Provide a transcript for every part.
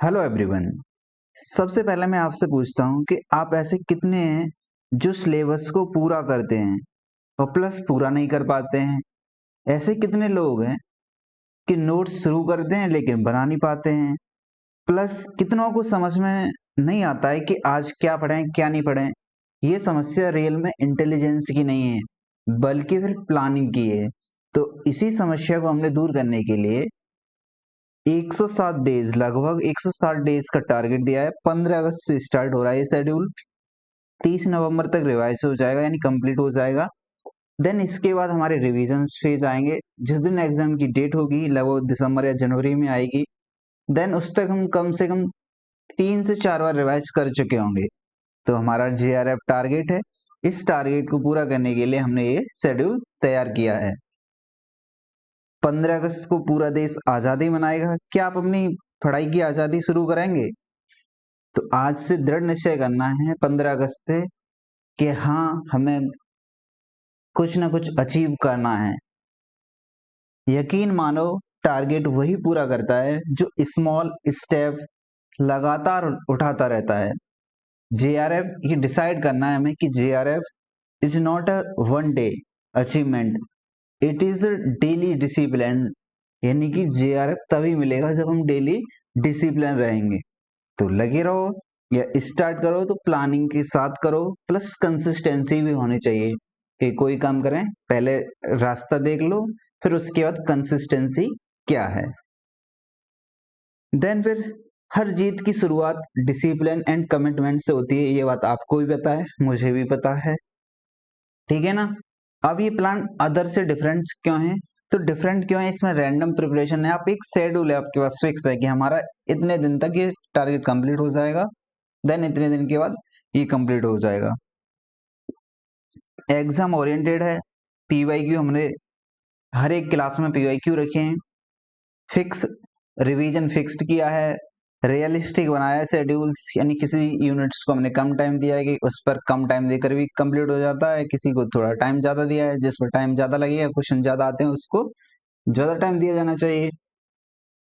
Hello everyone. सबसे पहले मैं आपसे पूछता हूँ कि आप ऐसे कितने हैं जो सिलेबस को पूरा करते हैं और प्लस पूरा नहीं कर पाते हैं। ऐसे कितने लोग हैं कि नोट्स शुरू करते हैं लेकिन बना नहीं पाते हैं। प्लस कितनों को समझ में नहीं आता है कि आज क्या पढ़ें क्या नहीं पढ़ें। ये समस्या रियल में इंटेलिजेंस की नहीं है बल्कि फिर प्लानिंग की है। तो इसी समस्या को हमने दूर करने के लिए 107 डेज, लगभग 160 डेज का टारगेट दिया है। 15 अगस्त से स्टार्ट हो रहा है ये शेड्यूल। 30 नवंबर तक रिवाइज हो जाएगा यानी कंप्लीट हो जाएगा। देन इसके बाद हमारे रिवीजन फेज आएंगे। जिस दिन एग्जाम की डेट होगी लगभग दिसंबर या जनवरी में आएगी। देन उस तक हम कम से कम 3 से 4 बार रिवाइज कर चुके होंगे। तो हमारा JRF टारगेट है। इस टारगेट को पूरा करने के लिए हमने ये शेड्यूल तैयार किया है। 15 अगस्त को पूरा देश आज़ादी मनाएगा। क्या आप अपनी पढ़ाई की आज़ादी शुरू करेंगे? तो आज से दृढ़ निश्चय करना है 15 अगस्त से कि हाँ, हमें कुछ ना कुछ अचीव करना है। यकीन मानो, टारगेट वही पूरा करता है जो स्मॉल स्टेप लगातार उठाता रहता है। JRF ये डिसाइड करना है हमें कि JRF is not a one day achievement, it is a daily discipline. यानी कि JRF तभी मिलेगा जब हम डेली डिसिप्लिन रहेंगे। तो लगे रहो या स्टार्ट करो तो प्लानिंग के साथ करो, प्लस कंसिस्टेंसी भी होनी चाहिए कि कोई काम करें पहले रास्ता देख लो, फिर उसके बाद कंसिस्टेंसी क्या है। देन फिर हर जीत की शुरुआत डिसिप्लिन एंड कमिटमेंट से होती है। ये बात आपको भी पता है, मुझे भी पता है, ठीक है ना। अब ये प्लान अदर से डिफरेंट क्यों है? तो डिफरेंट क्यों है, इसमें रैंडम प्रिपरेशन है। आप एक शेड्यूल है आपके पास, फिक्स है कि हमारा इतने दिन तक ये टारगेट कंप्लीट हो जाएगा, देन इतने दिन के बाद ये कंप्लीट हो जाएगा। एग्जाम ओरिएंटेड है। PYQ हमने हर एक क्लास में PYQ रखे हैं। फिक्स रिवीजन फिक्स्ड किया है। रियलिस्टिक बनाया है शेड्यूल्स, यानी किसी यूनिट्स को हमने कम टाइम दिया है कि उस पर कम टाइम देकर भी कंप्लीट हो जाता है, किसी को थोड़ा टाइम ज्यादा दिया है, जिस पर टाइम ज्यादा लगेगा, क्वेश्चन ज्यादा आते हैं, उसको ज्यादा टाइम दिया जाना चाहिए।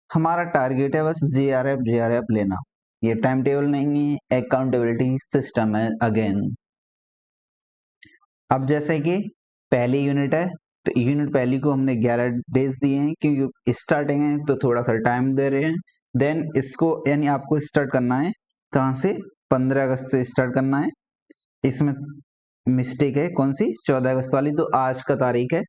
हमारा टारगेट है बस JRF लेना। ये टाइम टेबल नहीं है, अकाउंटेबिलिटी सिस्टम है अगेन। अब जैसे कि पहली यूनिट है, तो यूनिट पहली को हमने 11 डेज दिए हैं क्योंकि स्टार्टिंग है तो थोड़ा सा टाइम दे रहे हैं। देन इसको यानी आपको स्टार्ट करना है कहाँ से? 15 अगस्त से स्टार्ट करना है। इसमें मिस्टेक है कौन सी? 14 अगस्त वाली। तो आज का तारीख है,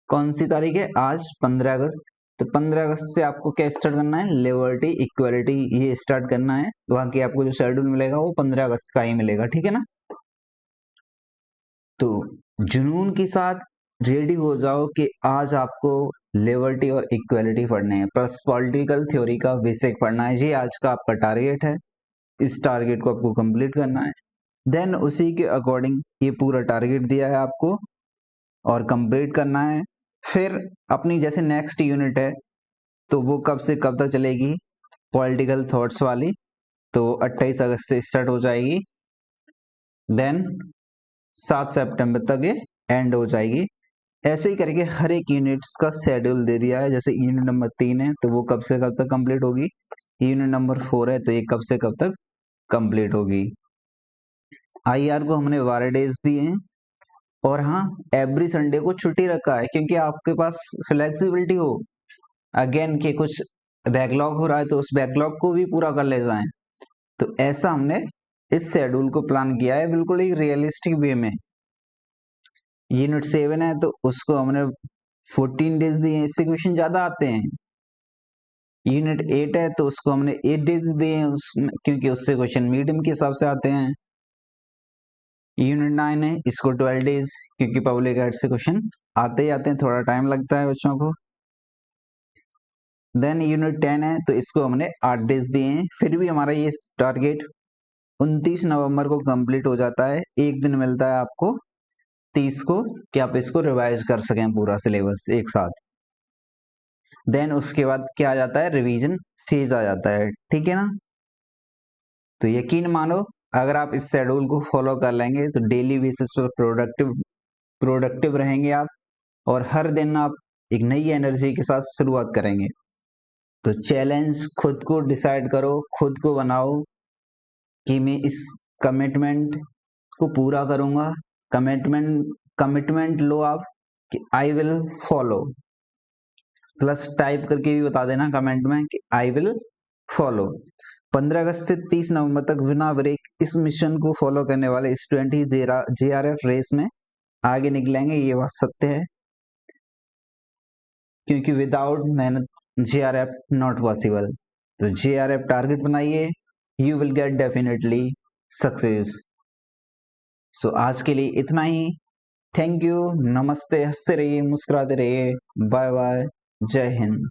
कौन सी तारीख है? आज 15 अगस्त। तो 15 अगस्त से आपको क्या स्टार्ट करना है? लिबर्टी इक्वलिटी ये स्टार्ट करना है। बाकी आपको जो शेड्यूल मिलेगा वो 15 अगस्त का ही मिलेगा, ठीक है ना। तो जुनून के साथ रेडी हो जाओ कि आज आपको लिबर्टी और इक्वलिटी पढ़ने हैं, प्लस पॉलिटिकल थ्योरी का बेसिक पढ़ना है। ये आज का आपका टारगेट है। इस टारगेट को आपको कंप्लीट करना है। देन उसी के अकॉर्डिंग ये पूरा टारगेट दिया है आपको और कंप्लीट करना है। फिर अपनी जैसे नेक्स्ट यूनिट है तो वो कब से कब तक चलेगी? पॉलिटिकल थॉट्स वाली। तो 28 अगस्त से स्टार्ट हो जाएगी, देन 7 सितंबर तक ये एंड हो जाएगी। ऐसे ही करके हर एक यूनिट्स का शेड्यूल दे दिया है। जैसे यूनिट नंबर 3 है तो वो कब से कब तक कंप्लीट होगी। यूनिट नंबर 4 है तो ये कब से कब तक कंप्लीट होगी। IR को हमने 12 डेज दिए हैं। और हाँ, एवरी संडे को छुट्टी रखा है क्योंकि आपके पास फ्लेक्सिबिलिटी हो अगेन कि कुछ बैकलॉग हो रहा है तो उस बैकलॉग को भी पूरा कर ले जाएं। तो ऐसा हमने इस शेड्यूल को प्लान किया है बिल्कुल ही रियलिस्टिक वे में। यूनिट 7 है तो उसको हमने 14 डेज दिए हैं, इससे क्वेश्चन ज्यादा आते हैं। यूनिट 8 है तो उसको हमने 8 डेज दिए हैं उसमें, क्योंकि उससे क्वेश्चन मीडियम के हिसाब से आते हैं। यूनिट 9 है, इसको 12 डेज, क्योंकि पब्लिक एड से क्वेश्चन आते ही आते हैं, थोड़ा टाइम लगता है बच्चों को। देन यूनिट 10 है तो इसको हमने 8 डेज दिए हैं। फिर भी हमारा ये टारगेट 29 नवंबर को कंप्लीट हो जाता है। एक दिन मिलता है आपको 30 को कि आप इसको रिवाइज कर सकें पूरा सिलेबस एक साथ। देन उसके बाद क्या आ जाता है? रिवीजन फेज आ जाता है, ठीक है ना। तो यकीन मानो, अगर आप इस शेड्यूल को फॉलो कर लेंगे तो डेली बेसिस पर प्रोडक्टिव रहेंगे आप, और हर दिन आप एक नई एनर्जी के साथ शुरुआत करेंगे। तो चैलेंज खुद को डिसाइड करो, खुद को बनाओ कि मैं इस कमिटमेंट को पूरा करूंगा। कमिटमेंट लो आप कि I will follow, plus type करके भी बता देना कमेंट में कि आई विल फॉलो। 15 अगस्त से 30 नवंबर तक बिना ब्रेक इस मिशन को फॉलो करने वाले स्टूडेंट ही JRF रेस में आगे निकलेंगे, ये बात सत्य है, क्योंकि विदाउट मेहनत JRF नॉट पॉसिबल। तो JRF टारगेट बनाइए, you will get definitely success. So आज के लिए इतना ही। थैंक यू, नमस्ते, हंसते रहिए, मुस्कुराते रहिए, बाय बाय, जय हिंद।